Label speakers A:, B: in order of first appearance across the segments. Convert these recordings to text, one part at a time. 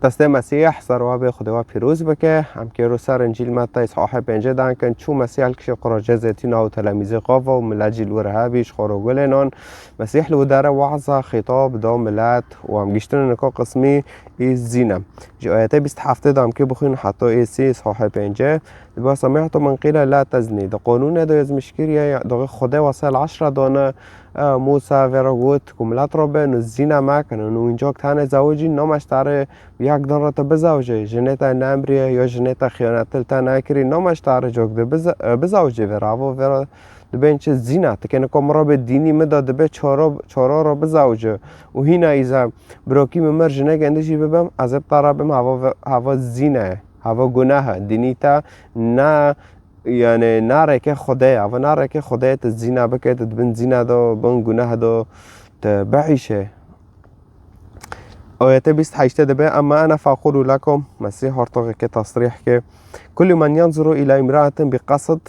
A: دست مسیح سرواب خدا پیروز بکه هم که رو سر انجیل متی اصحاح 5 دان کن چو مسیح کش قراجه زیتینا و تلاميذ قاوا و ملاجل ورهابیش خروگلنان مسیح لو داره وعظه خطاب دا ملت و هم گشتن نکا قسمی ایز زینم جو آیات 27 دام که بخوین حتی ایسی اصحاح 5 با سمعت من قیل لا تزنی دا قانون دا از مشکریه دا خدا وصل 10 دانه موسى ويراغوت كملات ربنا الزنا ما كانوا نونجاك تاني زوجي نمش تاره یک دارة بزوجه جنتا نامريه یا جنتا خیانت تلتا نکری نمش تاره جوك ده بزوجه وراو ورا دبین چه زنا تکن کمرا به دینی مدا دبی چارا را بزوجه و هینا ایزا براکی ممر جنه گندشی ببم از ابترا بم هوا زینه هوا گناه دینی تا نه يعني نارك خدای و نارك خدای تزینا بکه تبن زینا دو بن گناه دو تبعیشه آیت 28 دبه اما انا فاقول لكم مسیح ارتقى كتصريح که كل من ينظر الى امرأة بقصد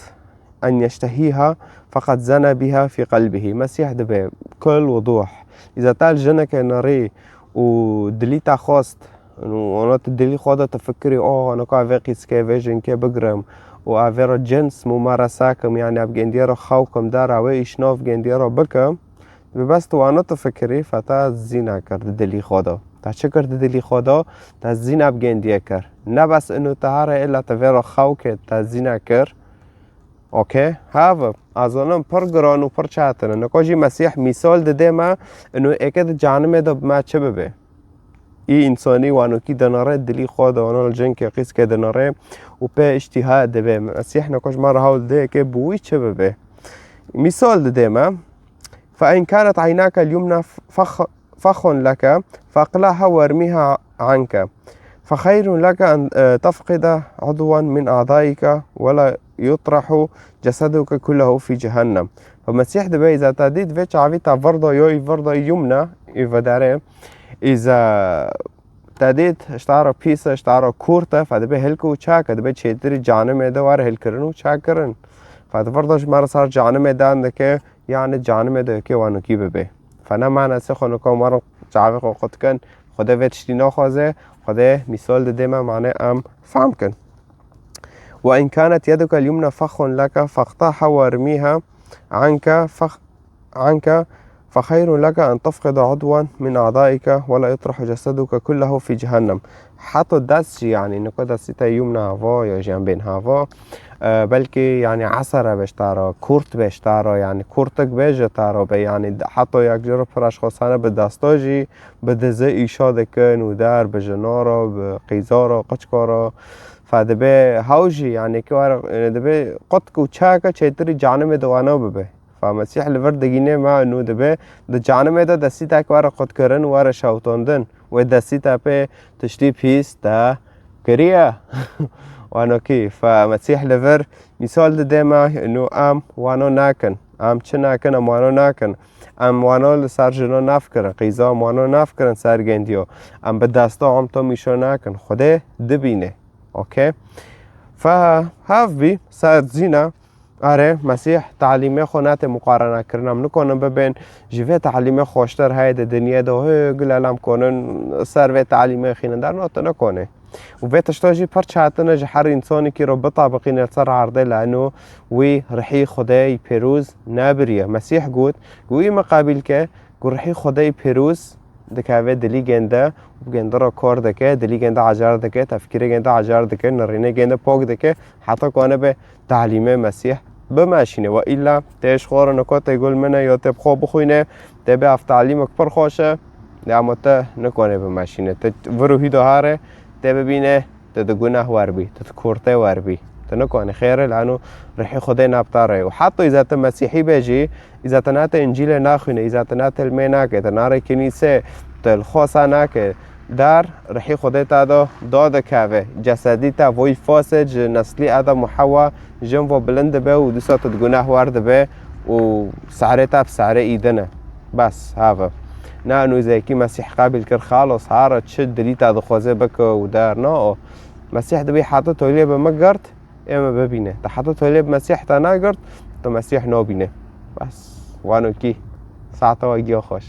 A: ان يشتهيها فقد زنى بها في قلبه مسیح دبه كل وضوح اذا تال جنك ناري ودليتا خواست وانا تدلي خواده تفكري انا كا قيس كي فيجن كي بقرم و اویرا جنس ممارسه کم یعنی اب گندی را خوکم در او اشناف گندی را بکم بس تو آنو تفکری فتا زینا کرد دلی خدا تا چه کرد دلی خدا تا زینا اب گندی کرد نه بس انو تهاره الا تویرا خوک تا زینا کرد اوکی هاو از آنم پر گران و پر چهتنه نکاجی مسیح مثال ده ما انو اکد جانمه ده ما چه ببه ای انسانی وانو کی دناره دلی خود آنال جن که قیس که دناره و په اشتها دبه مسیح نکاش ما را حول ده که بوی چه ببه مثال ده ما فإن كانت عيناك اليمنى فخ لك فاقلعها وارميها عنك فخير لك أن تفقد عضوا من أعضائك ولا يطرح جسدك كله في جهنم فمسيح دبه إذا تديد فيش عويتا فرضا يوي فرضا يمنى إذا إذا تدید اشتارا پیس اشتارا کورته فدبه هلکو چا کدبه چیتری جانم ده وار هل کرنو چا کرن فدفردش مار سر جانم دان دکه یعنی جانم ده که وانو کی ببه فنا معنی سه خونو که مارو چاوی خود کن خدا ویتشتی نخوازه خدا مثال ده ما معنی ام فهم کن وإن كانت يدك اليمنى فخ لك فاقطعها وارميها عنك فخير لك أن تفقد عضوا من أعضائك ولا يطرح جسدك كله في جهنم حتى دست يعني نكو دستا يمنى هوا یا جنبين هوا بلکه يعني عصره بشتارا کورت بشتارا يعني کورتک بجتارا به يعني حتى یک جرا پر اشخاصانه به دستاجی به دزه ایشاده کن و در به جنارا به قیزارا قچکارا فدبه هاوجی يعني که دبه قطک و چاکا چیتری جانم دوانو ببه فمسیح لورد دگینه ما انو دبه د جانمه ده دستی تا که واره خود کرن واره شوتاندن و دستی تا په تشتی پیس تا کریه وانو کی فمسیح لور مثال ده ما انو ام وانو ناکن ام چه ناکن ام وانو ناکن ام وانو سر جنو نف کرن قیزا وانو نف کرن سر گندیو ام به دستا ام تو میشو ناکن خوده دبینه اوکی فهاف بی سر زینا آره مسیح تعلیمه خونات مقارنه کردم نکنم ببین جوه تعلیمه خوشتر های دنیا ده گلالم کنن سر و تعلیمه خیندر نکنه و به تشتاجی پر چهتنه هر انسانی که رو بطابقین سر عرضه لانه وی رحی خدای پیروز نبریه مسیح گوی مقابل که رحی خدای پیروز دکاوه دلی گنده و گنده را کار دکه دلی گنده عجار دکه تفکیر گنده عجار دکه نرینه گنده پاک دکه حتی کنه به تعلیم مسیح بماشینه و ایلا تیش خوار نکات گل منه یا تب خواب بخوینه تب اف تعلیم اکبر خوشه اما تا نکنه بماشینه تا وروهی دهاره تا ببینه تا گناه وربی تا کورته وربی تا نکنه خیره لانو رحی خدای نبتاره و حتی اذا تا مسیحی بجی اذا تا نات انجیل ناخونه اذا تا نات علمه ناکه تا ناره کنیسه تا الخواصه ناکه در رحی خدای تا داده که جسدی تا وی فاسد نسلی آدم و حوا جنب و بلند به و دوسات گناه ورده به و سعره تا بسعره ایدنه بس هاو نه انو زیکی مسیح قابل کر خالص هاره چه دلی تا دخوازه بکه و در نه مسیح دبی حتی تولیه به مگرد اما ببینه تا حتی تولیه به مسیح تا نگرد تا مسیح نبینه بس وانو کی ساعتا و گیا خوش